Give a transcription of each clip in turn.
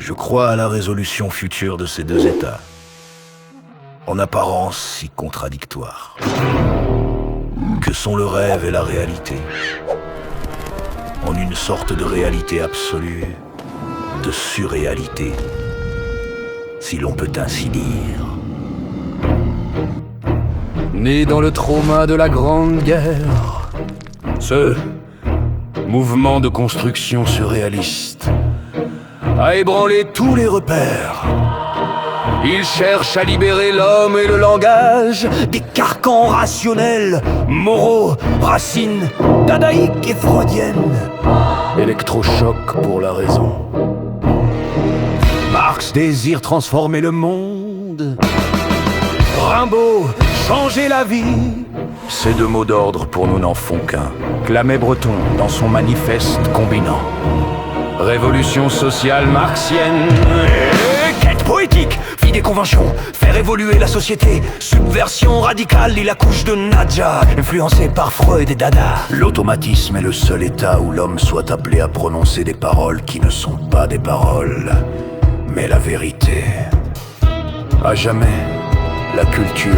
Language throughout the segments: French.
Je crois à la résolution future de ces deux États, en apparence si contradictoires, que sont le rêve et la réalité, en une sorte de réalité absolue, de surréalité, si l'on peut ainsi dire. Né dans le trauma de la Grande Guerre, ce mouvement de construction surréaliste a ébranlé tous les repères. Il cherche à libérer l'homme et le langage des carcans rationnels, moraux, racines, dadaïques et freudiennes. Électrochoc pour la raison. Marx désire transformer le monde. Rimbaud, changer la vie. Ces deux mots d'ordre pour nous n'en font qu'un, clamait Breton dans son manifeste combinant révolution sociale marxienne et quête poétique, fille des conventions, faire évoluer la société, subversion radicale, lit la couche de Nadja, influencée par Freud et Dada. L'automatisme est le seul état où l'homme soit appelé à prononcer des paroles qui ne sont pas des paroles, mais la vérité. À jamais, la culture,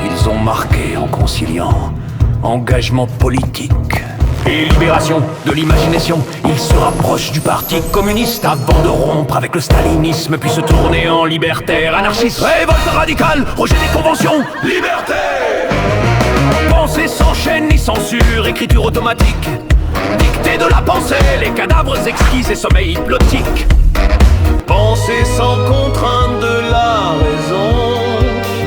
ils ont marqué en conciliant engagement politique et libération de l'imagination. Ils se rapprochent du parti communiste avant de rompre avec le stalinisme, puis se tourner en libertaire, anarchiste, révolte radicale, rejet des conventions, liberté. Pensée sans chaîne ni censure, écriture automatique, dictée de la pensée, les cadavres exquis et sommeil hypnotique. Pensée sans contrainte de la raison.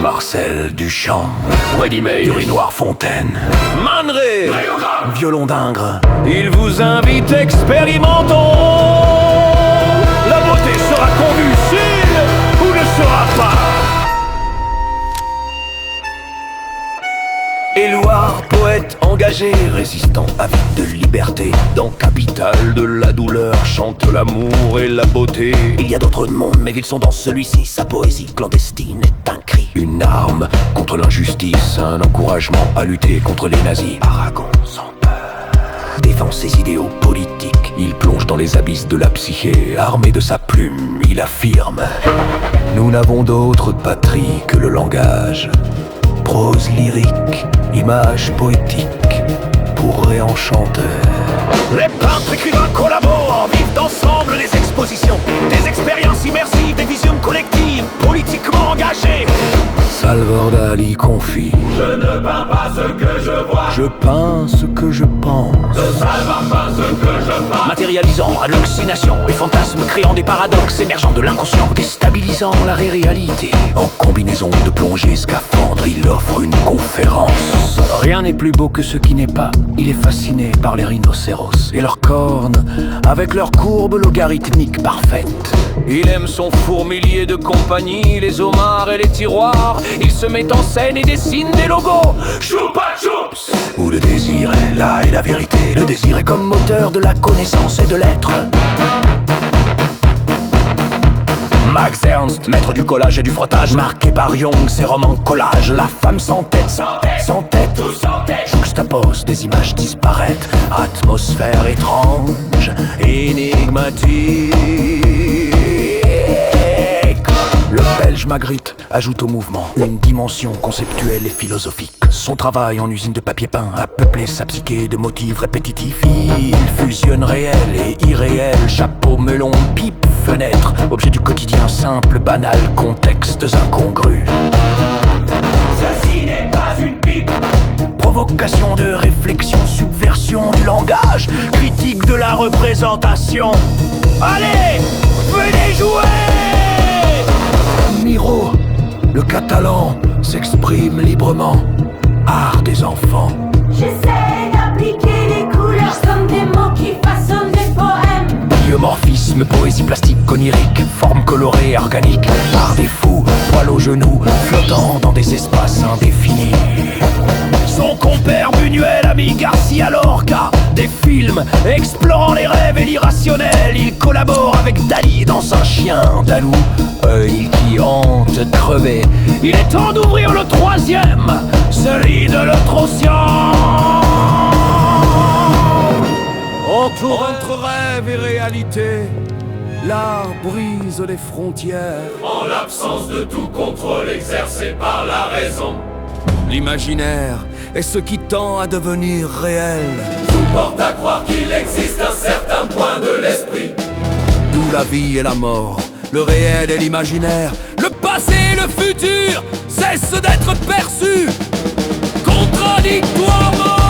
Marcel Duchamp, Freddy May, Urinoir Fontaine, Man Ray, violon d'Ingres. Il vous invite, expérimentons. La beauté sera convulsive ou ne sera pas. Éluard, poète engagé, résistant avide de liberté, dans Capitale de la douleur, chante l'amour et la beauté. Il y a d'autres mondes, mais ils sont dans celui-ci. Sa poésie clandestine est un cri, une arme contre l'injustice, un encouragement à lutter contre les nazis. Aragon sans peur défend ses idéaux politiques. Il plonge dans les abysses de la psyché, armé de sa plume, il affirme: nous n'avons d'autre patrie que le langage. Prose lyrique, images poétiques pour réenchanter. Les peintres écrivains collaborent, vivent ensemble les expositions, des expériences immersives, des visions collectives, politiquement engagées. Salvador Dali confie: je ne peins pas ce que je vois, je peins ce que je pense. Le Salvador peint ce que je peins, matérialisant hallucinations et fantasmes, créant des paradoxes émergents de l'inconscient, déstabilisant la réalité. En combinaison de plongée scaphandre, il offre une conférence. Rien n'est plus beau que ce qui n'est pas. Il est fasciné par les rhinocéros et leurs cornes, avec leurs courbes logarithmiques parfaites. Il aime son fourmilier de compagnie, les homards et les tiroirs. Il se met en scène et dessine des logos. Choupa choups. Où le désir est là et la vérité. Le désir est comme moteur de la connaissance et de l'être. Max Ernst, maître du collage et du frottage, marqué par Jung, ses romans collage. La femme sans tête, sans tête, juxtapose des images disparaître. Atmosphère étrange, énigmatique. Le Belge Magritte ajoute au mouvement une dimension conceptuelle et philosophique. Son travail en usine de papier peint a peuplé sa psyché de motifs répétitifs. Il fusionne réel et irréel, chapeau, melon, pipe, fenêtre, objet du quotidien simple, banal, contextes incongrus. Ceci n'est pas une pipe. Provocation de réflexion, subversion du langage, critique de la représentation. Allez, venez jouer! Miro, le catalan, s'exprime librement. Art des enfants. J'essaie d'appliquer les couleurs comme des mots qui façonnent des poèmes. Biomorphisme, poésie plastique, onirique, forme colorée, organique. Art des fous, poil aux genoux, flottant dans des espaces indéfinis. Son compère Buñuel, ami Garcia Lorca, des films explorant les rêves et l'irrationnel. Il collabore avec Dali dans un chien d'Alou, œil qui hante crevé. Il est temps d'ouvrir le troisième, celui de l'autre-océan. Entre rêve et réalité, L'art brise les frontières En l'absence de tout contrôle exercé par la raison. L'imaginaire est ce qui tend à devenir réel. Tout porte à croire qu'il existe un certain point de l'esprit. D'où la vie et la mort, le réel et l'imaginaire, le passé et le futur cessent d'être perçus contradictoirement.